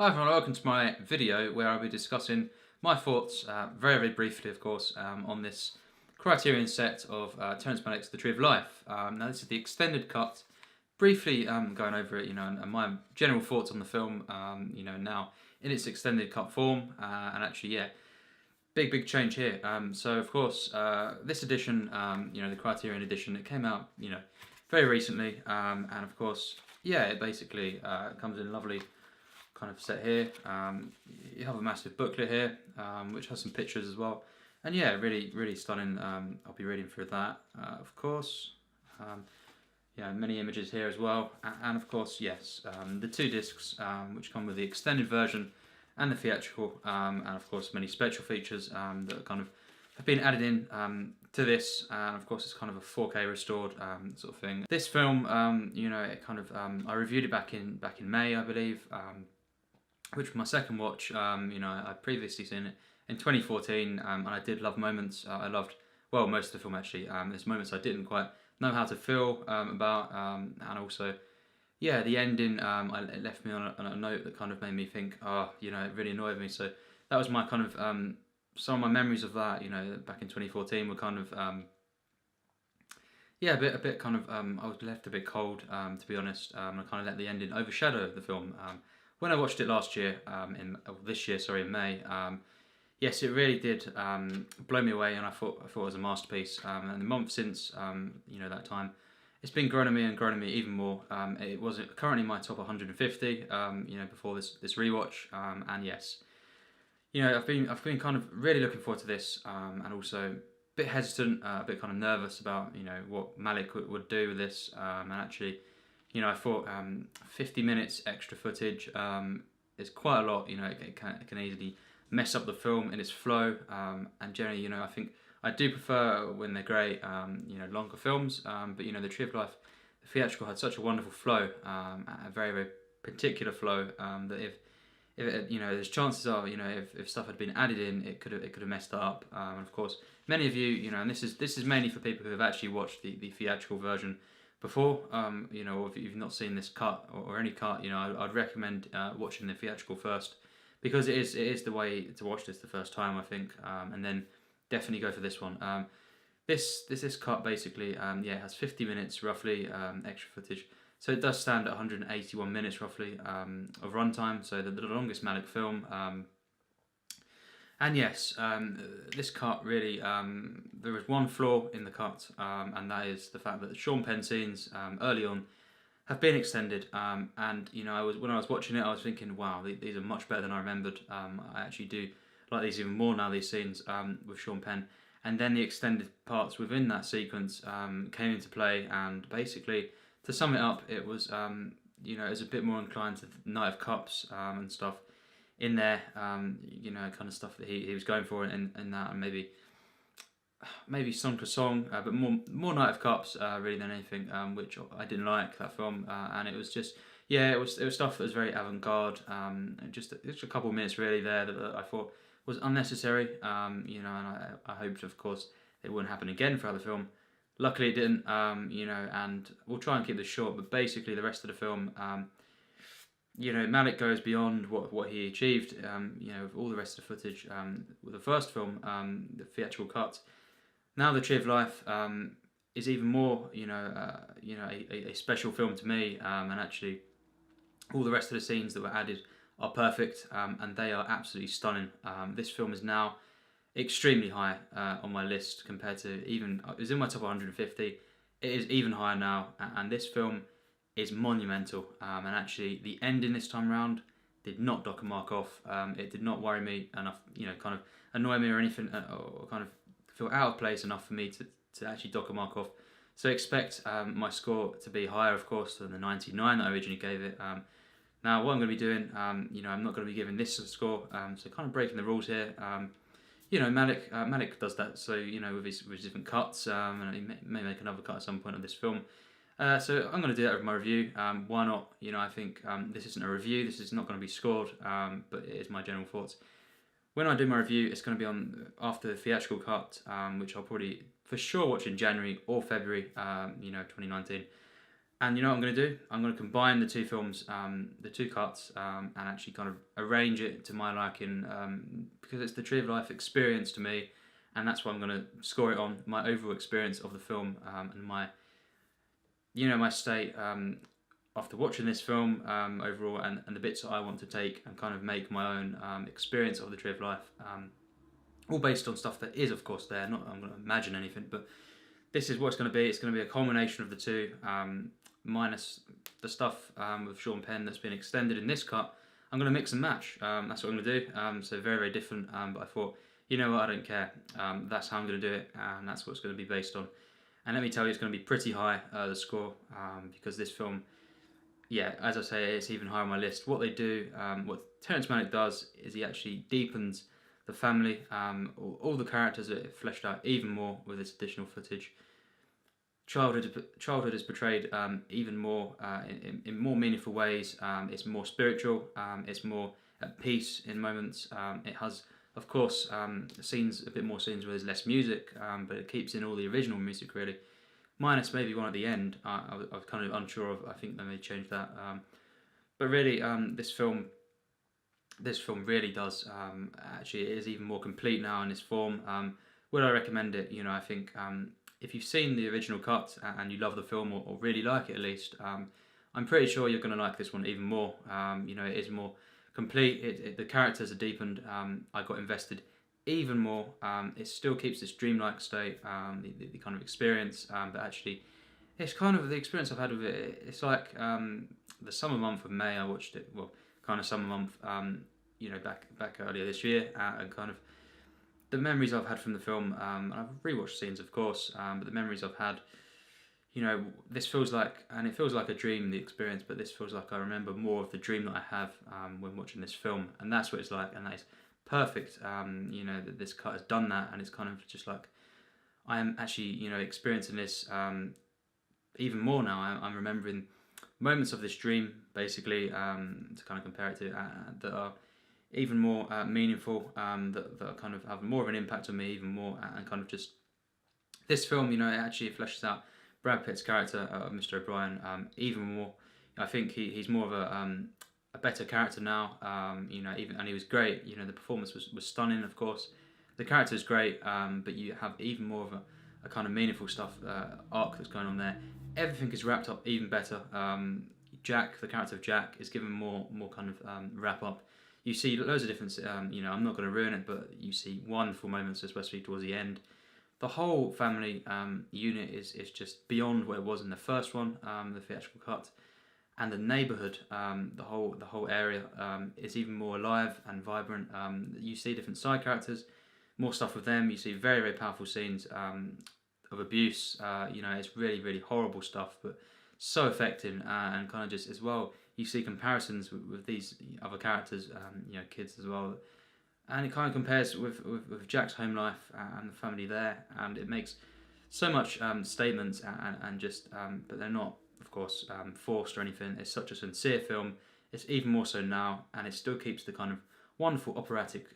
Hi everyone, welcome to my video where I'll be discussing my thoughts, very briefly of course, on this Criterion set of Terrence Malick's The Tree of Life. Now this is the extended cut, briefly going over it, and my general thoughts on the film, now in its extended cut form, and actually, yeah, big change here. So of course, this edition, the Criterion edition, it came out, very recently, and of course, yeah, it basically comes in a lovely kind of set here. You have a massive booklet here, which has some pictures as well, and yeah, really stunning. I'll be reading through that, of course. Many images here as well, and of course, yes, the two discs which come with the extended version and the theatrical, and of course many special features that kind of have been added in to this, and of course it's kind of a 4K restored sort of thing. This film, it kind of I reviewed it back in May, I believe, which was my second watch. I'd previously seen it in 2014, and I did love moments. I loved, well, most of the film actually. There's moments I didn't quite know how to feel about, and also, yeah, the ending, it left me on a note that kind of made me think, it really annoyed me. So that was my kind of, some of my memories of that, back in 2014 were kind of, a bit kind of, I was left a bit cold, to be honest. I kind of let the ending overshadow the film. When I watched it last year, in May, yes, it really did blow me away, and I thought it was a masterpiece. And the month since, that time, it's been growing on me even more. It was currently my top 150, before this rewatch, and yes, I've been kind of really looking forward to this, and also a bit hesitant, a bit kind of nervous about what Malick would do with this, and actually. I thought 50 minutes extra footage is quite a lot. It can easily mess up the film in its flow, and generally, I think I do prefer when they're great, longer films. But The Tree of Life, the theatrical had such a wonderful flow, a very particular flow, that if there's chances are, if stuff had been added in, it could have messed that up. And of course, many of you, and this is mainly for people who have actually watched the theatrical version before, or if you've not seen this cut or any cut, I'd recommend watching the theatrical first, because it is the way to watch this the first time, I think, and then definitely go for this one. This cut basically, it has 50 minutes roughly extra footage, so it does stand at 181 minutes roughly of runtime, so the longest Malick film. And yes, this cut really, there is one flaw in the cut, and that is the fact that the Sean Penn scenes early on have been extended. And when I was watching it, I was thinking, wow, these are much better than I remembered. I actually do like these even more now, these scenes with Sean Penn. And then the extended parts within that sequence came into play, and basically, to sum it up, it was it was a bit more inclined to Night of Cups and stuff in there, kind of stuff that he was going for in that, and maybe song to song, but more Night of Cups really than anything, which I didn't like that film, and it was just, it was stuff that was very avant-garde, just a couple of minutes really there that I thought was unnecessary, and I hoped, of course, it wouldn't happen again throughout the film. Luckily it didn't, and we'll try and keep this short, but basically the rest of the film, Malick goes beyond what he achieved, with all the rest of the footage, with the first film, the theatrical cut. Now The Tree of Life is even more, a special film to me, and actually all the rest of the scenes that were added are perfect, and they are absolutely stunning. This film is now extremely high on my list compared to, even, it was in my top 150, it is even higher now, and this film is monumental, and actually the ending this time around did not dock a mark off. It did not worry me enough, kind of annoy me or anything, or kind of feel out of place enough for me to actually dock a mark off. So expect my score to be higher, of course, than the 99 that I originally gave it. Now what I'm going to be doing, I'm not going to be giving this a score, so kind of breaking the rules here. Malick does that, so with his different cuts, and he may make another cut at some point of this film. So I'm going to do that with my review. Why not? I think this isn't a review. This is not going to be scored, but it is my general thoughts. When I do my review, it's going to be on after the theatrical cut, which I'll probably for sure watch in January or February, 2019. And you know what I'm going to do? I'm going to combine the two films, the two cuts, and actually kind of arrange it to my liking, because it's the Tree of Life experience to me, and that's what I'm going to score it on, my overall experience of the film, and my state after watching this film overall, and the bits that I want to take and kind of make my own experience of the Tree of Life, all based on stuff that is, of course, there. Not I'm going to imagine anything, but this is what it's going to be. It's going to be a culmination of the two, minus the stuff with Sean Penn that's been extended in this cut. I'm going to mix and match. That's what I'm going to do. So very, very different. But I thought, you know what, I don't care. That's how I'm going to do it, and that's what it's going to be based on. And let me tell you, it's going to be pretty high, the score, because this film, yeah, as I say, it's even higher on my list. What they do, what Terrence Malick does, is he actually deepens the family, all the characters are fleshed out even more with this additional footage. Childhood is portrayed even more in more meaningful ways. It's more spiritual. It's more at peace in moments. It has, of course, scenes, a bit more scenes where there's less music, but it keeps in all the original music really, minus maybe one at the end. I was kind of unsure of. I think they may change that. But really, this film really does actually, it is even more complete now in this form. Would I recommend it? You know, I think if you've seen the original cut and you love the film, or really like it at least, I'm pretty sure you're going to like this one even more. It is more complete. The characters are deepened. I got invested even more. It still keeps this dreamlike state, the kind of experience, but actually, it's kind of the experience I've had with it. It's like the summer month of May. I watched it. Well, kind of summer month. Back earlier this year, and kind of the memories I've had from the film. I've rewatched scenes, of course, but the memories I've had. This feels like, and it feels like a dream, the experience, but this feels like I remember more of the dream that I have when watching this film, and that's what it's like, and that is perfect. That this cut has done that, and it's kind of just like I am actually, experiencing this even more now. I'm remembering moments of this dream, basically, to kind of compare it to, that are even more meaningful, that kind of have more of an impact on me, even more, and kind of just this film, it actually fleshes out Brad Pitt's character of Mr. O'Brien even more. I think he's more of a better character now. And he was great. The performance was stunning, of course. The character is great, but you have even more of a kind of meaningful stuff arc that's going on there. Everything is wrapped up even better. Jack, the character of Jack, is given more kind of wrap up. You see loads of different, I'm not going to ruin it, but you see wonderful moments, especially towards the end. The whole family unit is just beyond what it was in the first one, the theatrical cut, and the neighbourhood, the whole area is even more alive and vibrant. You see different side characters, more stuff with them. You see very, very powerful scenes of abuse. It's really, really horrible stuff, but so effective, and kind of just as well. You see comparisons with these other characters, kids as well, and it kind of compares with Jack's home life and the family there, and it makes so much statements and just, but they're not, of course, forced or anything. It's such a sincere film. It's even more so now, and it still keeps the kind of wonderful operatic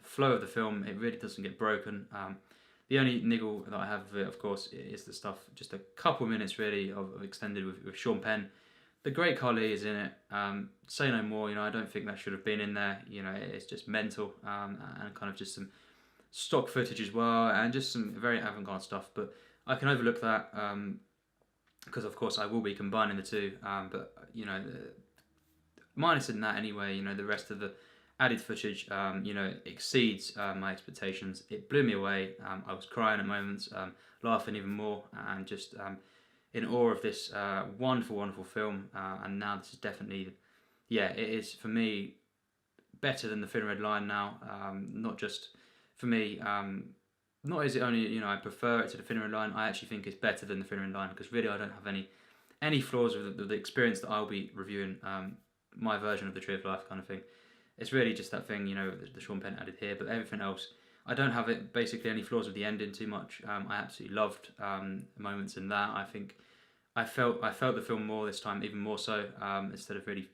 flow of the film. It really doesn't get broken. The only niggle that I have of it, of course, is the stuff, just a couple of minutes really of extended with Sean Penn. The great Carly is in it. Say no more. I don't think that should have been in there. It's just mental, and kind of just some stock footage as well, and just some very avant-garde stuff. But I can overlook that because, of course, I will be combining the two. But minus in that anyway. The rest of the added footage, exceeds my expectations. It blew me away. I was crying at moments, laughing even more, and just in awe of this wonderful, wonderful film. And now this is definitely, it is for me better than The Thin Red Line now. Not just for me. Not is it only I prefer it to The Thin Red Line. I actually think it's better than The Thin Red Line, because really I don't have any flaws with the experience that I'll be reviewing. My version of the Tree of Life kind of thing. It's really just that thing, the Sean Penn added here, but everything else, I don't have it basically any flaws with the ending too much. I absolutely loved moments in that. I think I felt the film more this time, even more so, instead of really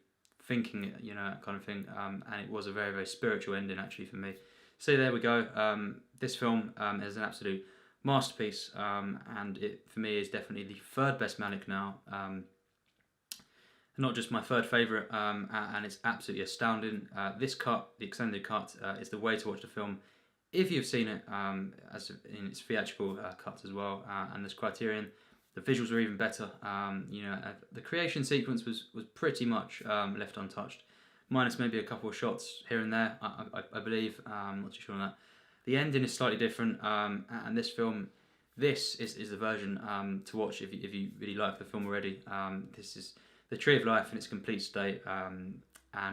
thinking it, kind of thing. And it was a very, very spiritual ending actually for me. So there we go. This film is an absolute masterpiece, and it for me is definitely the third best Malick now. not just my third favourite, and it's absolutely astounding. This cut, the extended cut, is the way to watch the film if you've seen it as in its theatrical cuts as well. And this Criterion, the visuals are even better. The creation sequence was pretty much left untouched, minus maybe a couple of shots here and there. I believe. Not too sure on that. The ending is slightly different, and this film. This is the version to watch if you really like the film already. This is the Tree of Life in its complete state, and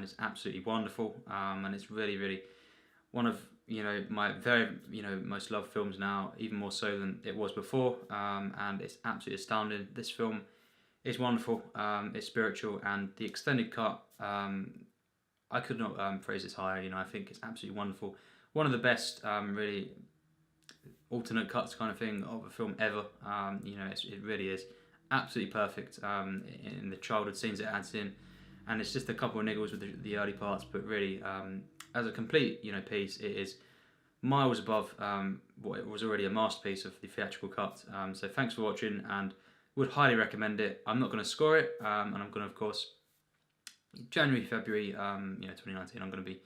it's absolutely wonderful. And it's really one of my very most loved films now, even more so than it was before. And it's absolutely astounding. This film is wonderful. It's spiritual, and the extended cut. I could not praise this higher. I think it's absolutely wonderful. One of the best, really alternate cuts kind of thing of a film ever. It really is absolutely perfect in the childhood scenes it adds in, and it's just a couple of niggles with the early parts, but really as a complete piece, it is miles above what it was already a masterpiece of the theatrical cut. So thanks for watching, and would highly recommend it. I'm not going to score it, and I'm going to, of course, January, February, 2019. I'm going to be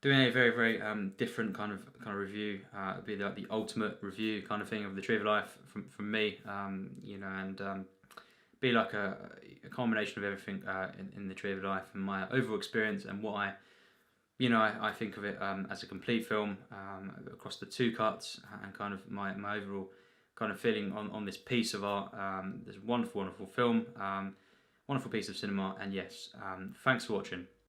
doing a very different kind of review. It'll be like the ultimate review kind of thing of the Tree of Life from me, and be like a combination of everything in the Tree of Life and my overall experience and what I think of it as a complete film across the two cuts, and kind of my overall kind of feeling on this piece of art, this wonderful film, wonderful piece of cinema. And yes, thanks for watching.